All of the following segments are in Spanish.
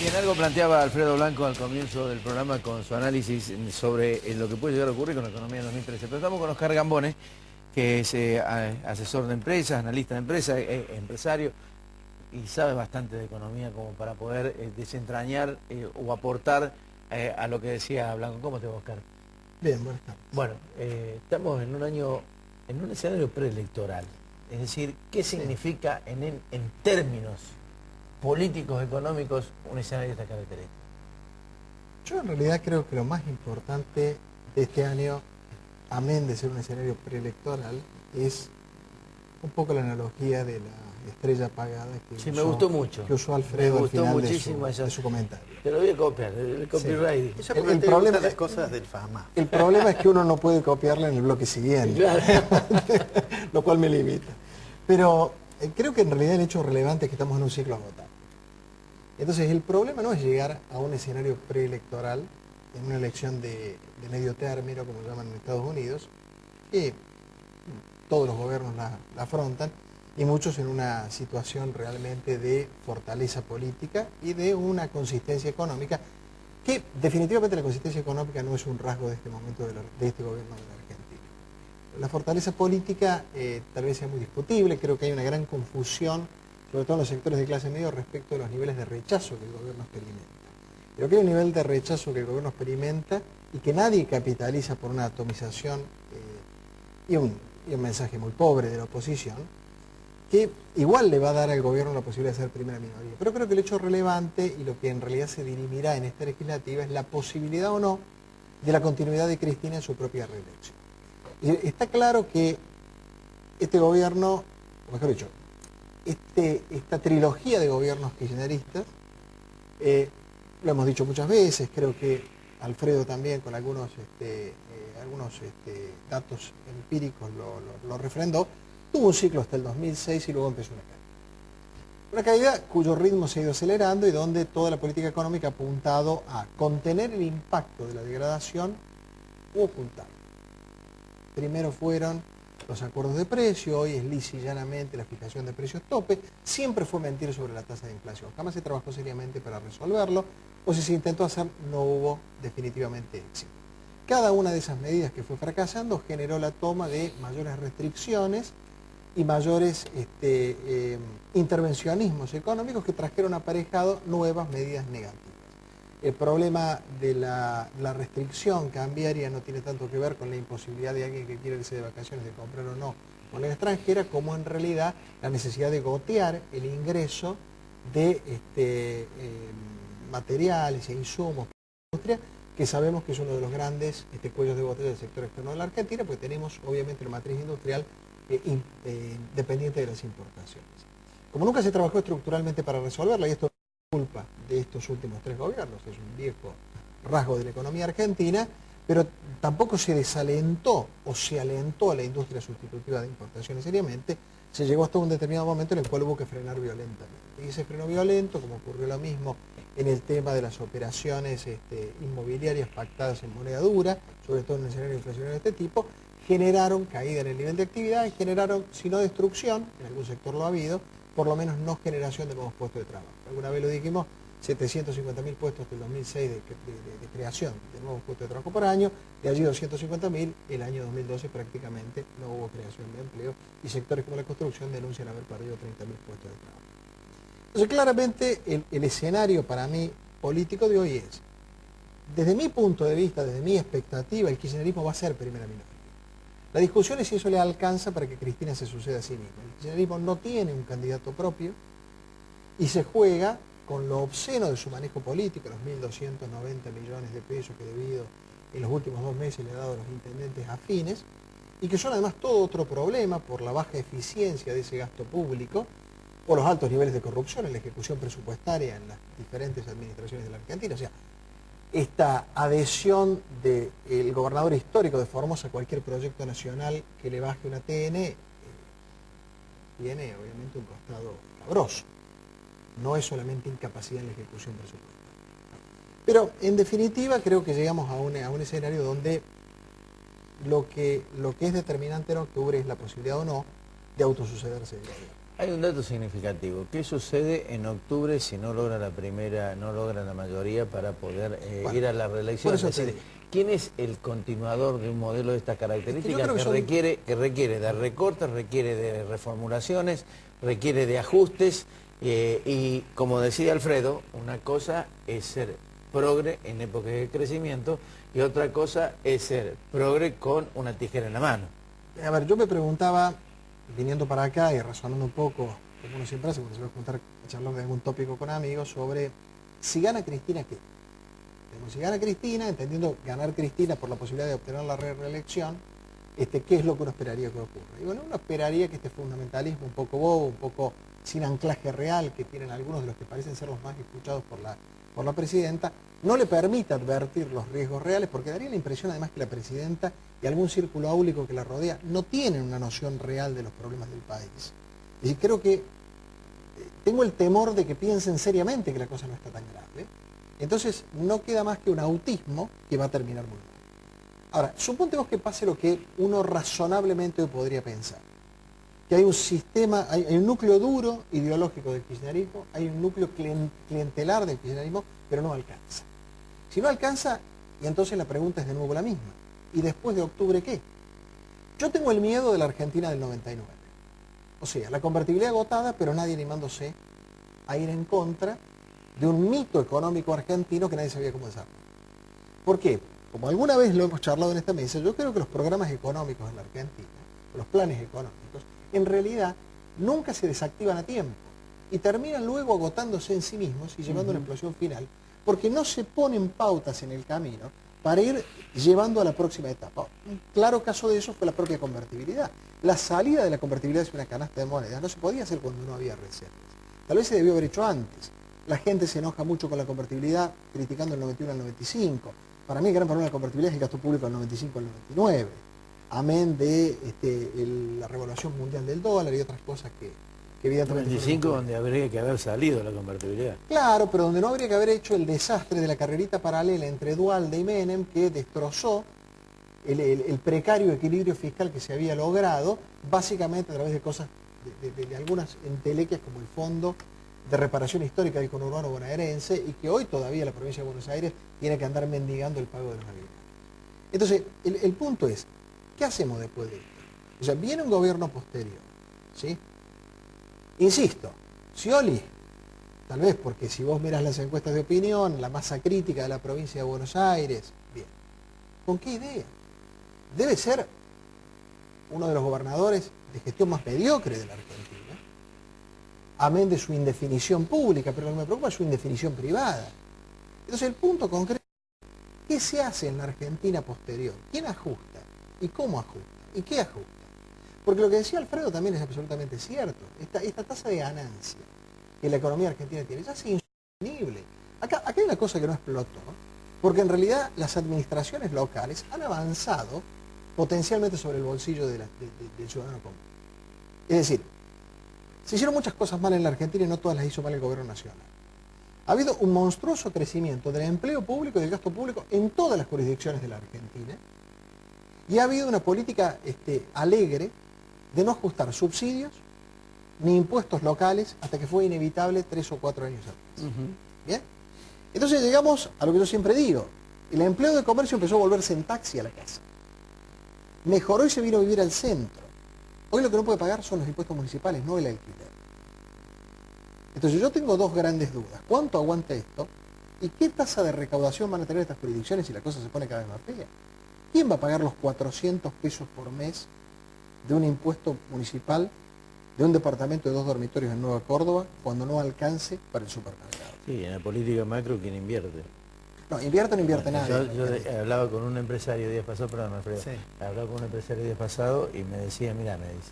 Bien, algo planteaba Alfredo Blanco al comienzo del programa con su análisis sobre lo que puede llegar a ocurrir con la economía en 2013. Pero estamos con Oscar Gambone, que es asesor de empresas, analista de empresas, empresario, y sabe bastante de economía como para poder desentrañar o aportar a lo que decía Blanco. ¿Cómo te va, Oscar? Bien, buenas tardes. Bueno, estamos en un año, en un escenario preelectoral. Es decir, ¿qué significa en términos políticos, económicos, un escenario de esta característica? Yo en realidad creo que lo más importante de este año, amén de ser un escenario preelectoral, es un poco la analogía de la estrella apagada Sí, me gustó mucho. Que usó Alfredo al final de su comentario. Te lo voy a copiar, el copyright. Sí. El problema las cosas del fama. El problema es que uno no puede copiarla en el bloque siguiente, Claro. lo cual me limita. Pero creo que en realidad el hecho relevante es que estamos en un ciclo agotado. Entonces el problema no es llegar a un escenario preelectoral, en una elección de medio término, como llaman en Estados Unidos, que todos los gobiernos la afrontan, y muchos en una situación realmente de fortaleza política y de una consistencia económica, que definitivamente la consistencia económica no es un rasgo de este momento de este gobierno de la Argentina. La fortaleza política tal vez sea muy discutible, creo que hay una gran confusión, sobre todo en los sectores de clase media, respecto de los niveles de rechazo que el gobierno experimenta. Creo que hay un nivel de rechazo que el gobierno experimenta y que nadie capitaliza por una atomización y un mensaje muy pobre de la oposición, que igual le va a dar al gobierno la posibilidad de ser primera minoría. Pero creo que el hecho relevante y lo que en realidad se dirimirá en esta legislativa es la posibilidad o no de la continuidad de Cristina en su propia reelección. Y está claro que este gobierno, o mejor dicho, esta trilogía de gobiernos kirchneristas, lo hemos dicho muchas veces, creo que Alfredo también con algunos datos empíricos lo refrendó, tuvo un ciclo hasta el 2006 y luego empezó una caída. Una caída cuyo ritmo se ha ido acelerando y donde toda la política económica ha apuntado a contener el impacto de la degradación u ocultarlo. Primero fueron los acuerdos de precio, hoy es lisa y llanamente la fijación de precios tope, siempre fue mentir sobre la tasa de inflación, jamás se trabajó seriamente para resolverlo, o si se intentó hacer no hubo definitivamente éxito. Cada una de esas medidas que fue fracasando generó la toma de mayores restricciones y mayores intervencionismos económicos que trajeron aparejado nuevas medidas negativas. El problema de la restricción cambiaria no tiene tanto que ver con la imposibilidad de alguien que quiere irse de vacaciones de comprar o no moneda extranjera, como en realidad la necesidad de gotear el ingreso de materiales e insumos para la industria, que sabemos que es uno de los grandes cuellos de botella del sector externo de la Argentina, porque tenemos obviamente la matriz industrial dependiente de las importaciones. Como nunca se trabajó estructuralmente para resolverla, y esto no es culpa de estos últimos tres gobiernos, es un viejo rasgo de la economía argentina, pero tampoco se desalentó o se alentó a la industria sustitutiva de importaciones seriamente, se llegó hasta un determinado momento en el cual hubo que frenar violentamente. Y ese freno violento, como ocurrió lo mismo en el tema de las operaciones inmobiliarias pactadas en moneda dura, sobre todo en un escenario inflacionario de este tipo, generaron caída en el nivel de actividad y generaron, si no destrucción, en algún sector lo ha habido, por lo menos no generación de nuevos puestos de trabajo. Alguna vez lo dijimos, 750.000 puestos del 2006 de creación de nuevos puestos de trabajo por año, de allí 250.000, el año 2012 prácticamente no hubo creación de empleo y sectores como la construcción denuncian haber perdido 30.000 puestos de trabajo. Entonces claramente el escenario para mí político de hoy es, desde mi punto de vista, desde mi expectativa, el kirchnerismo va a ser primera minoría. La discusión es si eso le alcanza para que Cristina se suceda a sí misma. El kirchnerismo no tiene un candidato propio y se juega con lo obsceno de su manejo político, los 1.290 millones de pesos que debido en los últimos 2 meses le ha dado a los intendentes afines, y que son además todo otro problema por la baja eficiencia de ese gasto público, o los altos niveles de corrupción en la ejecución presupuestaria en las diferentes administraciones de la Argentina. O sea, esta adhesión del gobernador histórico de Formosa a cualquier proyecto nacional que le baje una TN tiene obviamente un costado cabroso. No es solamente incapacidad en la ejecución presupuestaria. Pero en definitiva creo que llegamos a un escenario donde lo que es determinante en octubre es la posibilidad o no de autosucederse del gobierno. Hay un dato significativo. ¿Qué sucede en octubre si no logra la primera, no logra la mayoría para poder ir a la reelección? Es decir, ¿quién es el continuador de un modelo de estas características que requiere de recortes, requiere de reformulaciones, requiere de ajustes? Y como decía Alfredo, una cosa es ser progre en épocas de crecimiento y otra cosa es ser progre con una tijera en la mano. A ver, yo me preguntaba, viniendo para acá y razonando un poco, como uno siempre hace cuando se va a juntar a charlar de algún tópico con amigos, sobre si gana Cristina, ¿qué? Si gana Cristina, entendiendo ganar Cristina por la posibilidad de obtener la reelección, ¿qué es lo que uno esperaría que ocurra? Y bueno, uno esperaría que este fundamentalismo un poco bobo, un poco sin anclaje real, que tienen algunos de los que parecen ser los más escuchados por la presidenta, no le permita advertir los riesgos reales, porque daría la impresión además que la presidenta y algún círculo áulico que la rodea no tienen una noción real de los problemas del país. Es decir, creo que tengo el temor de que piensen seriamente que la cosa no está tan grave. Entonces no queda más que un autismo que va a terminar muy mal. Ahora, suponemos que pase lo que uno razonablemente podría pensar. Que hay un sistema, hay un núcleo duro ideológico del kirchnerismo, hay un núcleo clientelar del kirchnerismo, pero no alcanza. Si no alcanza, y entonces la pregunta es de nuevo la misma. ¿Y después de octubre qué? Yo tengo el miedo de la Argentina del 99. O sea, la convertibilidad agotada, pero nadie animándose a ir en contra de un mito económico argentino que nadie sabía cómo desarrollar. ¿Por qué? Como alguna vez lo hemos charlado en esta mesa, yo creo que los programas económicos en la Argentina, los planes económicos, en realidad nunca se desactivan a tiempo y terminan luego agotándose en sí mismos y llevando a una explosión final, porque no se ponen pautas en el camino para ir llevando a la próxima etapa. Un claro caso de eso fue la propia convertibilidad. La salida de la convertibilidad de una canasta de monedas no se podía hacer cuando no había reservas. Tal vez se debió haber hecho antes. La gente se enoja mucho con la convertibilidad, criticando el 91 al 95. Para mí el gran problema de la convertibilidad es el gasto público del 95 al 99. Amén de la revaluación mundial del dólar y otras cosas que evidentemente... 95 donde habría que haber salido la convertibilidad. Claro, pero donde no habría que haber hecho el desastre de la carrerita paralela entre Duhalde y Menem, que destrozó el precario equilibrio fiscal que se había logrado, básicamente a través de cosas, de algunas entelequias como el Fondo de Reparación Histórica del Conurbano Bonaerense, y que hoy todavía la provincia de Buenos Aires tiene que andar mendigando el pago de los habitantes. Entonces, el punto es, ¿qué hacemos después de esto? O sea, viene un gobierno posterior, ¿sí? Insisto, Scioli, tal vez porque si vos miras las encuestas de opinión, la masa crítica de la provincia de Buenos Aires, bien. ¿Con qué idea? Debe ser uno de los gobernadores de gestión más mediocre de la Argentina, amén de su indefinición pública, pero lo que me preocupa es su indefinición privada. Entonces el punto concreto, ¿qué se hace en la Argentina posterior? ¿Quién ajusta? ¿Y cómo ajusta? ¿Y qué ajusta? Porque lo que decía Alfredo también es absolutamente cierto. Esta tasa de ganancia que la economía argentina tiene ya es insostenible. Acá hay una cosa que no explotó, porque en realidad las administraciones locales han avanzado potencialmente sobre el bolsillo del ciudadano común. Es decir, se hicieron muchas cosas mal en la Argentina y no todas las hizo mal el gobierno nacional. Ha habido un monstruoso crecimiento del empleo público y del gasto público en todas las jurisdicciones de la Argentina. Y ha habido una política alegre de no ajustar subsidios ni impuestos locales hasta que fue inevitable 3 o 4 años atrás. ¿Bien? Entonces llegamos a lo que yo siempre digo. El empleo de comercio empezó a volverse en taxi a la casa. Mejoró y se vino a vivir al centro. Hoy lo que no puede pagar son los impuestos municipales, no el alquiler. Entonces yo tengo dos grandes dudas. ¿Cuánto aguanta esto? ¿Y qué tasa de recaudación van a tener estas jurisdicciones si la cosa se pone cada vez más fea? ¿Quién va a pagar los 400 pesos por mes de un impuesto municipal de un departamento de 2 dormitorios en Nueva Córdoba cuando no alcance para el supermercado? Sí, en la política macro, ¿quién invierte? No, invierte o no invierte nadie. Yo hablaba con un empresario días pasados, perdón, Alfredo, hablaba con un empresario días pasados y me decía, mira, me dice,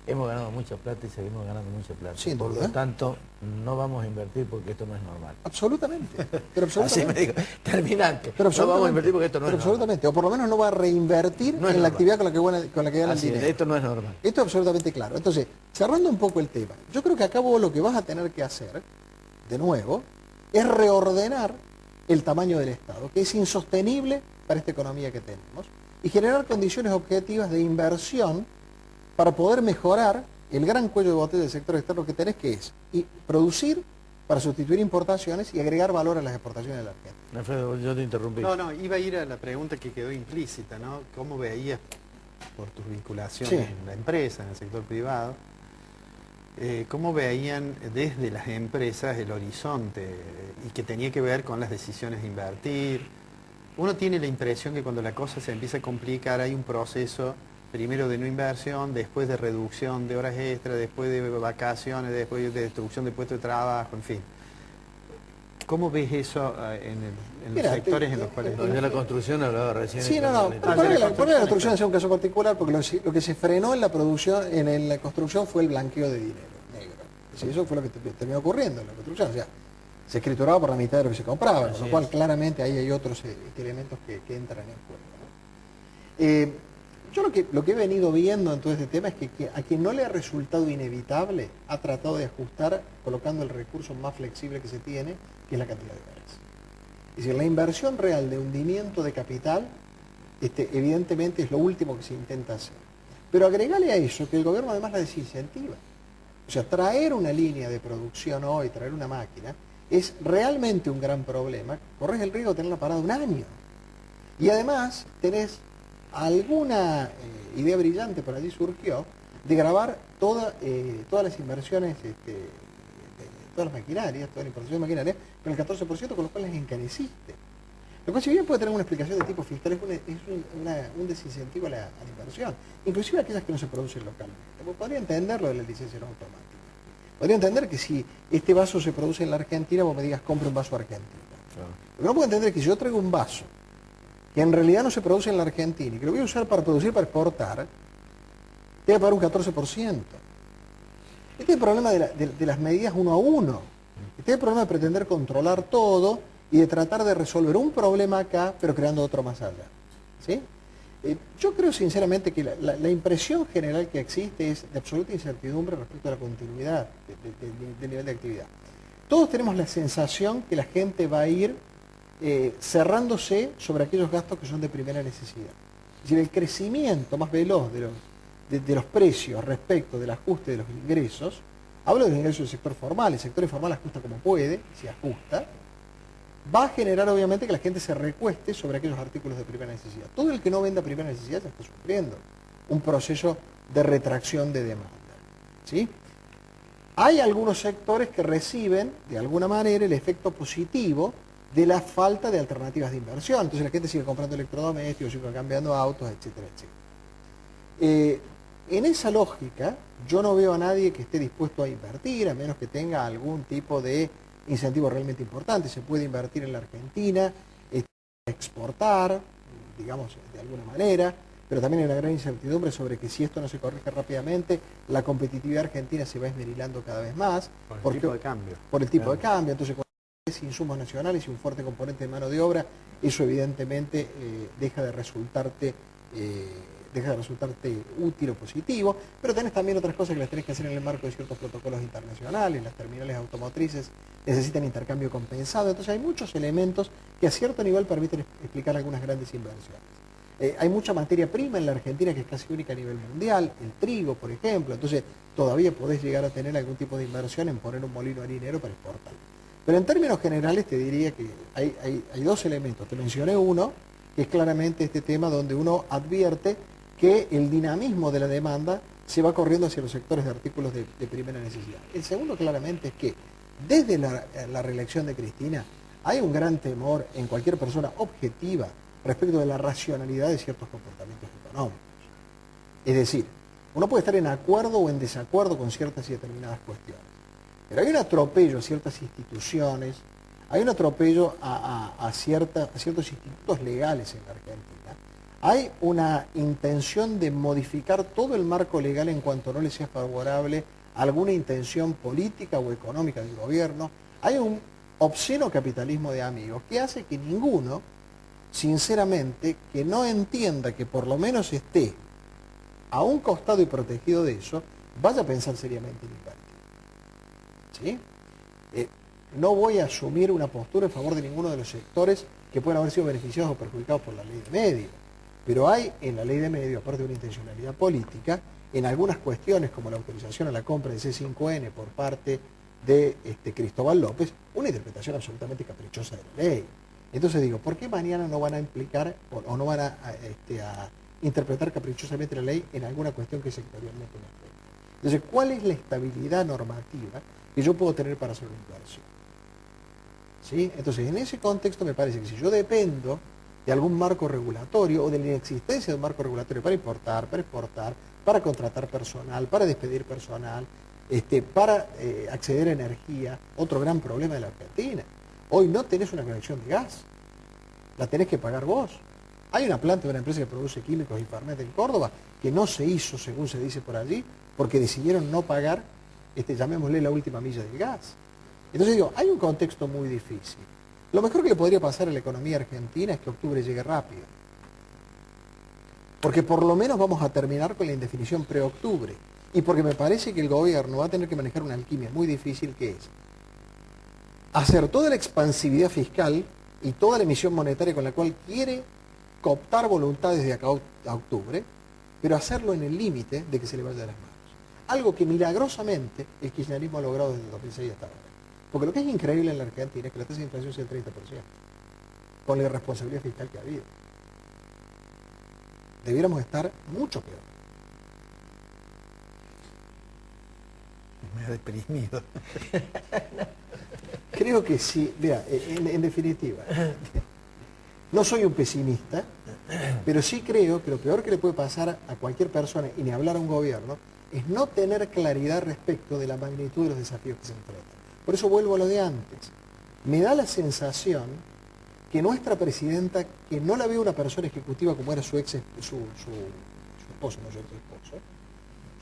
hemos ganado mucha plata y seguimos ganando mucha plata. Sin Por duda. lo tanto, no vamos a invertir porque esto no es normal. Absolutamente. Pero absolutamente. Así me digo, terminante. Pero no vamos a invertir porque esto no es normal. Absolutamente. O por lo menos no va a reinvertir no en la actividad con la que gana el dinero. Esto no es normal. Esto es absolutamente claro. Entonces, cerrando un poco el tema, yo creo que acá vos lo que vas a tener que hacer, de nuevo, es reordenar el tamaño del Estado, que es insostenible para esta economía que tenemos, y generar condiciones objetivas de inversión para poder mejorar el gran cuello de botella del sector externo que tenés, que es producir para sustituir importaciones y agregar valor a las exportaciones de la Argentina. Alfredo, yo te interrumpí. No, iba a ir a la pregunta que quedó implícita, ¿no? ¿Cómo veías, por tus vinculaciones en la empresa, en el sector privado, cómo veían desde las empresas el horizonte y que tenía que ver con las decisiones de invertir? Uno tiene la impresión que cuando la cosa se empieza a complicar hay un proceso primero de no inversión, después de reducción de horas extras, después de vacaciones, después de destrucción de puestos de trabajo, en fin. ¿Cómo ves eso en los sectores en los cuales... De la construcción hablaba recién. Sí, poner la construcción es un caso particular porque lo que se frenó en la producción, en la construcción fue el blanqueo de dinero negro. Sí, eso fue lo que terminó ocurriendo en la construcción. O sea, se escrituraba por la mitad de lo que se compraba, con lo cual claramente ahí hay otros elementos que entran en juego, ¿no? Yo lo que he venido viendo en todo este tema es que a quien no le ha resultado inevitable ha tratado de ajustar colocando el recurso más flexible que se tiene, que es la cantidad de horas. Es decir, la inversión real de hundimiento de capital, evidentemente es lo último que se intenta hacer. Pero agregale a eso que el gobierno además la desincentiva. O sea, traer una línea de producción hoy, traer una máquina, es realmente un gran problema. Corres el riesgo de tenerla parada un año. Y además tenés alguna idea brillante por allí surgió de grabar todas las inversiones, todas las maquinarias, toda la importación de maquinaria, con el 14%, con lo cual las encareciste. Lo cual, si bien puede tener una explicación de tipo fiscal, es un desincentivo a la inversión, inclusive aquellas que no se producen localmente. Podría entender lo de la licencia no automática. Podría entender que si este vaso se produce en la Argentina, vos me digas, compre un vaso argentino. Claro. Lo que no puedo entender es que si yo traigo un vaso que en realidad no se produce en la Argentina y que lo voy a usar para producir, para exportar, te va a pagar un 14%. Este es el problema de las medidas uno a uno. Este es el problema de pretender controlar todo y de tratar de resolver un problema acá, pero creando otro más allá. ¿Sí? Yo creo sinceramente que la impresión general que existe es de absoluta incertidumbre respecto a la continuidad del nivel de actividad. Todos tenemos la sensación que la gente va a ir cerrándose sobre aquellos gastos que son de primera necesidad. Es decir, el crecimiento más veloz de los precios respecto del ajuste de los ingresos, hablo de los ingresos del sector formal, el sector informal ajusta como puede, si ajusta, va a generar obviamente que la gente se recueste sobre aquellos artículos de primera necesidad. Todo el que no venda primera necesidad ya está sufriendo un proceso de retracción de demanda. ¿Sí? Hay algunos sectores que reciben, de alguna manera, el efecto positivo de la falta de alternativas de inversión. Entonces la gente sigue comprando electrodomésticos, sigue cambiando autos, etcétera, etcétera. En esa lógica, yo no veo a nadie que esté dispuesto a invertir, a menos que tenga algún tipo de incentivo realmente importante. Se puede invertir en la Argentina, exportar, digamos, de alguna manera, pero también hay una gran incertidumbre sobre que si esto no se corrige rápidamente, la competitividad argentina se va esmerilando cada vez más. Por el tipo de cambio. Por el tipo de cambio. Entonces, insumos nacionales y un fuerte componente de mano de obra, eso evidentemente deja de resultarte útil o positivo, pero tenés también otras cosas que las tenés que hacer en el marco de ciertos protocolos internacionales. Las terminales automotrices necesitan intercambio compensado, entonces hay muchos elementos que a cierto nivel permiten explicar algunas grandes inversiones. Hay mucha materia prima en la Argentina que es casi única a nivel mundial, el trigo, por ejemplo, entonces todavía podés llegar a tener algún tipo de inversión en poner un molino harinero para exportar. Pero en términos generales te diría que hay dos elementos. Te mencioné uno, que es claramente este tema donde uno advierte que el dinamismo de la demanda se va corriendo hacia los sectores de artículos de primera necesidad. El segundo claramente es que desde la reelección de Cristina hay un gran temor en cualquier persona objetiva respecto de la racionalidad de ciertos comportamientos económicos. Es decir, uno puede estar en acuerdo o en desacuerdo con ciertas y determinadas cuestiones. Pero hay un atropello a ciertas instituciones, hay un atropello a ciertos institutos legales en la Argentina. Hay una intención de modificar todo el marco legal en cuanto no le sea favorable a alguna intención política o económica del gobierno. Hay un obsceno capitalismo de amigos que hace que ninguno, sinceramente, que no entienda que por lo menos esté a un costado y protegido de eso, vaya a pensar seriamente en invertir. ¿Sí? No voy a asumir una postura en favor de ninguno de los sectores que puedan haber sido beneficiados o perjudicados por la ley de medios. Pero hay en la ley de medios, aparte de una intencionalidad política, en algunas cuestiones, como la autorización a la compra de C5N por parte de Cristóbal López, una interpretación absolutamente caprichosa de la ley. Entonces digo, ¿por qué mañana no van a implicar o no van a interpretar caprichosamente la ley en alguna cuestión que sectorialmente me afecta? Entonces, ¿cuál es la estabilidad normativa que yo puedo tener para hacer una inversión? ¿Sí? Entonces, en ese contexto me parece que si yo dependo de algún marco regulatorio o de la inexistencia de un marco regulatorio para importar, para exportar, para contratar personal, para despedir personal, para acceder a energía, otro gran problema de la Argentina. Hoy no tenés una conexión de gas, la tenés que pagar vos. Hay una planta de una empresa que produce químicos y Fernet en Córdoba que no se hizo, según se dice por allí, porque decidieron no pagar, llamémosle la última milla del gas. Entonces digo, hay un contexto muy difícil. Lo mejor que le podría pasar a la economía argentina es que octubre llegue rápido. Porque por lo menos vamos a terminar con la indefinición pre-octubre. Y porque me parece que el gobierno va a tener que manejar una alquimia muy difícil, que es hacer toda la expansividad fiscal y toda la emisión monetaria con la cual quiere cooptar voluntades de acá a octubre, pero hacerlo en el límite de que se le vaya de las manos. Algo que milagrosamente el kirchnerismo ha logrado desde el 2006 hasta ahora. Porque lo que es increíble en la Argentina es que la tasa de inflación sea del 30%, con la irresponsabilidad fiscal que ha habido. Debiéramos estar mucho peor. Me ha deprimido. Creo que sí, vea, en definitiva, no soy un pesimista, pero sí creo que lo peor que le puede pasar a cualquier persona, y ni hablar a un gobierno, es no tener claridad respecto de la magnitud de los desafíos que se enfrentan. Por eso vuelvo a lo de antes. Me da la sensación que nuestra presidenta, que no la veo una persona ejecutiva como era su esposo, no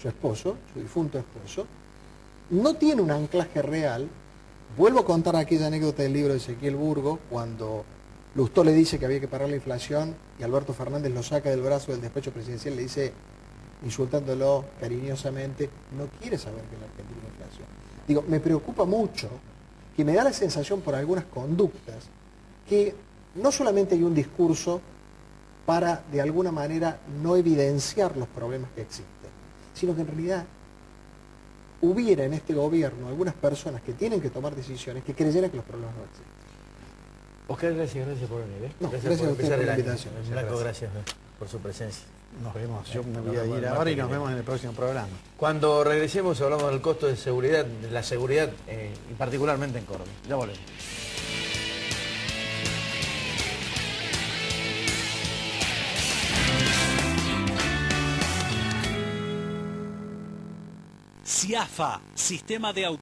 su esposo, su difunto esposo, no tiene un anclaje real. Vuelvo a contar aquella anécdota del libro de Ezequiel Burgo, cuando Lustó le dice que había que parar la inflación y Alberto Fernández lo saca del brazo del despacho presidencial, le dice, insultándolo cariñosamente, no quiere saber que en la Argentina hay inflación. Digo, me preocupa mucho, que me da la sensación por algunas conductas, que no solamente hay un discurso para, de alguna manera, no evidenciar los problemas que existen, sino que en realidad hubiera en este gobierno algunas personas que tienen que tomar decisiones que creyeran que los problemas no existen. Oscar, gracias por venir. No, Gracias gracias por a usted empezar por la el año. invitación. Blanco, gracias por su presencia. Nos vemos. Yo me voy Nos a vemos ir el ahora y martes nos que vemos en el próximo programa. Cuando regresemos hablamos del costo de seguridad, de la seguridad y particularmente en Córdoba. Ya volvemos. CIAFA, Sistema de